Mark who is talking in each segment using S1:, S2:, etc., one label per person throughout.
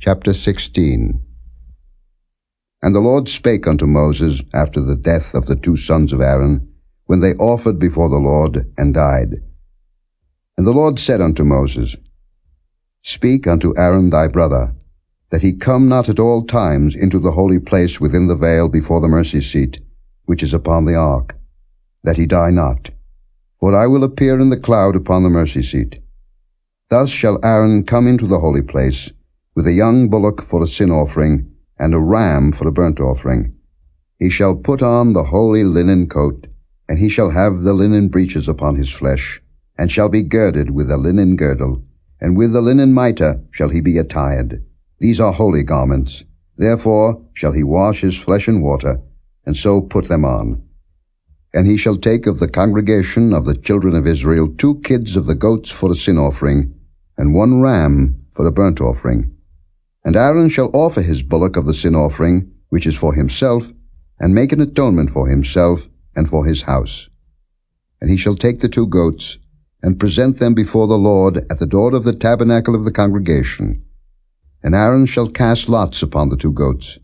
S1: Chapter 16. And the Lord spake unto Moses after the death of the two sons of Aaron, when they offered before the Lord, and died. And the Lord said unto Moses, Speak unto Aaron thy brother, that he come not at all times into the holy place within the veil before the mercy seat, which is upon the ark, that he die not. For I will appear in the cloud upon the mercy seat. Thus shall Aaron come into the holy place, with a young bullock for a sin offering, and a ram for a burnt offering. He shall put on the holy linen coat, and he shall have the linen breeches upon his flesh, and shall be girded with a linen girdle, and with the linen mitre shall he be attired. These are holy garments. Therefore shall he wash his flesh in water, and so put them on. And he shall take of the congregation of the children of Israel 2 kids of the goats for a sin offering, and 1 ram for a burnt offering. And Aaron shall offer his bullock of the sin offering, which is for himself, and make an atonement for himself and for his house. And he shall take the 2 goats, and present them before the Lord at the door of the tabernacle of the congregation. And Aaron shall cast lots upon the 2 goats,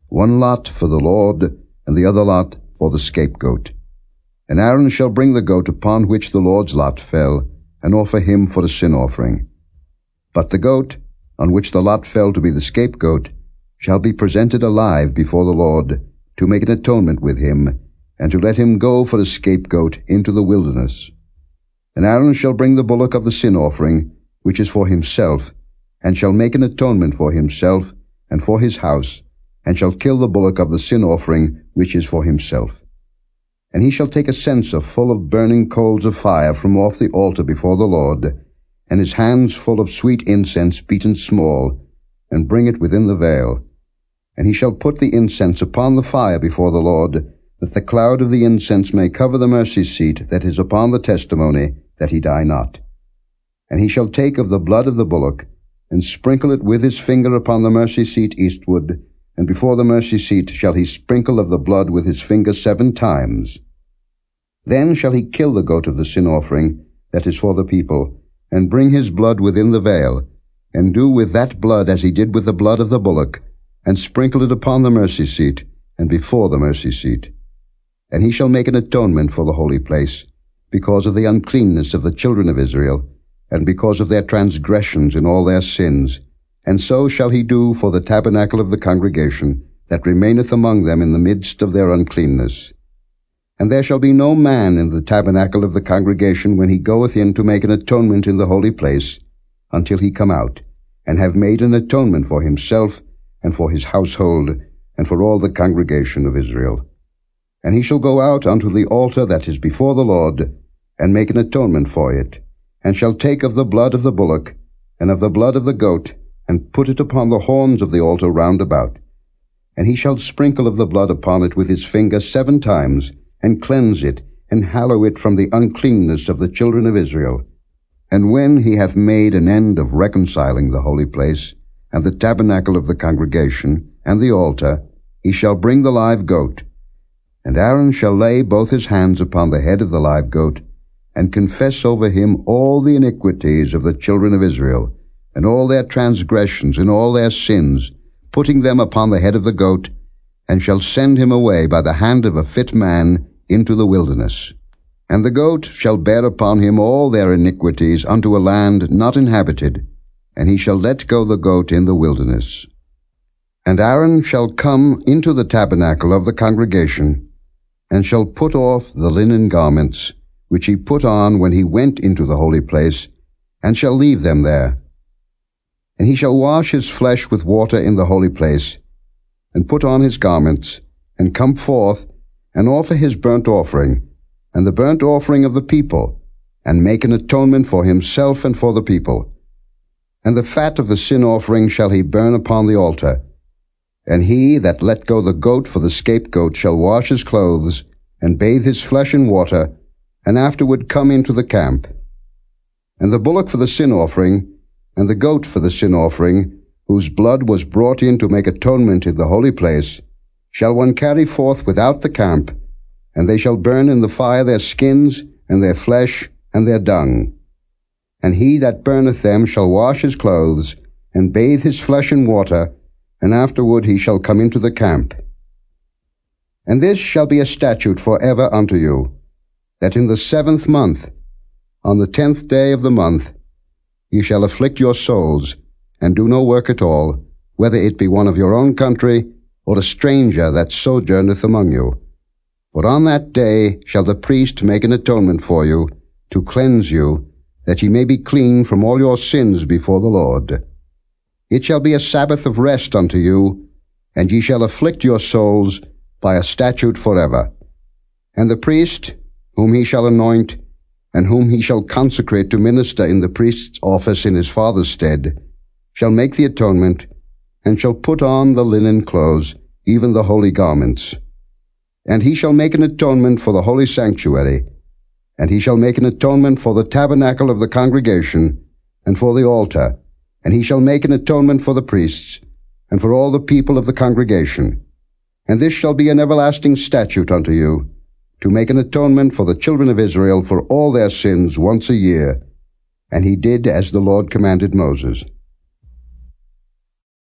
S1: 1 lot for the Lord, and the other lot for the scapegoat. And Aaron shall bring the goat upon which the Lord's lot fell, and offer him for a sin offering. But the goat, on which the lot fell to be the scapegoat, shall be presented alive before the Lord, to make an atonement with him, and to let him go for a scapegoat into the wilderness. And Aaron shall bring the bullock of the sin offering, which is for himself, and shall make an atonement for himself and for his house, and shall kill the bullock of the sin offering, which is for himself. And he shall take a censer full of burning coals of fire from off the altar before the Lord, and his hands full of sweet incense beaten small, and bring it within the veil. And he shall put the incense upon the fire before the Lord, that the cloud of the incense may cover the mercy seat that is upon the testimony, that he die not. And he shall take of the blood of the bullock, and sprinkle it with his finger upon the mercy seat eastward, and before the mercy seat shall he sprinkle of the blood with his finger 7 times. Then shall he kill the goat of the sin offering, that is for the people, and bring his blood within the veil, and do with that blood as he did with the blood of the bullock, and sprinkle it upon the mercy seat, and before the mercy seat. And he shall make an atonement for the holy place, because of the uncleanness of the children of Israel, and because of their transgressions in all their sins. And so shall he do for the tabernacle of the congregation, that remaineth among them in the midst of their uncleanness. And there shall be no man in the tabernacle of the congregation when he goeth in to make an atonement in the holy place, until he come out, and have made an atonement for himself, and for his household, and for all the congregation of Israel. And he shall go out unto the altar that is before the Lord, and make an atonement for it, and shall take of the blood of the bullock, and of the blood of the goat, and put it upon the horns of the altar round about. And he shall sprinkle of the blood upon it with his finger 7 times, and cleanse it, and hallow it from the uncleanness of the children of Israel. And when he hath made an end of reconciling the holy place, and the tabernacle of the congregation, and the altar, he shall bring the live goat. And Aaron shall lay both his hands upon the head of the live goat, and confess over him all the iniquities of the children of Israel, and all their transgressions and all their sins, putting them upon the head of the goat, and shall send him away by the hand of a fit man into the wilderness. And the goat shall bear upon him all their iniquities unto a land not inhabited, and he shall let go the goat in the wilderness. And Aaron shall come into the tabernacle of the congregation, and shall put off the linen garments, which he put on when he went into the holy place, and shall leave them there. And he shall wash his flesh with water in the holy place, and put on his garments, and come forth, and offer his burnt offering, and the burnt offering of the people, and make an atonement for himself and for the people. And the fat of the sin offering shall he burn upon the altar. And he that let go the goat for the scapegoat shall wash his clothes, and bathe his flesh in water, and afterward come into the camp. And the bullock for the sin offering, and the goat for the sin offering, whose blood was brought in to make atonement in the holy place, shall one carry forth without the camp, and they shall burn in the fire their skins, and their flesh, and their dung. And he that burneth them shall wash his clothes, and bathe his flesh in water, and afterward he shall come into the camp. And this shall be a statute for ever unto you, that in the 7th month, on the 10th day of the month, ye shall afflict your souls, and do no work at all, whether it be one of your own country, or a stranger that sojourneth among you. For on that day shall the priest make an atonement for you, to cleanse you, that ye may be clean from all your sins before the Lord. It shall be a Sabbath of rest unto you, and ye shall afflict your souls by a statute forever. And the priest, whom he shall anoint, and whom he shall consecrate to minister in the priest's office in his father's stead, shall make the atonement, and shall put on the linen clothes, even the holy garments. And he shall make an atonement for the holy sanctuary, and he shall make an atonement for the tabernacle of the congregation, and for the altar, and he shall make an atonement for the priests, and for all the people of the congregation. And this shall be an everlasting statute unto you, to make an atonement for the children of Israel for all their sins once a year. And he did as the Lord commanded Moses.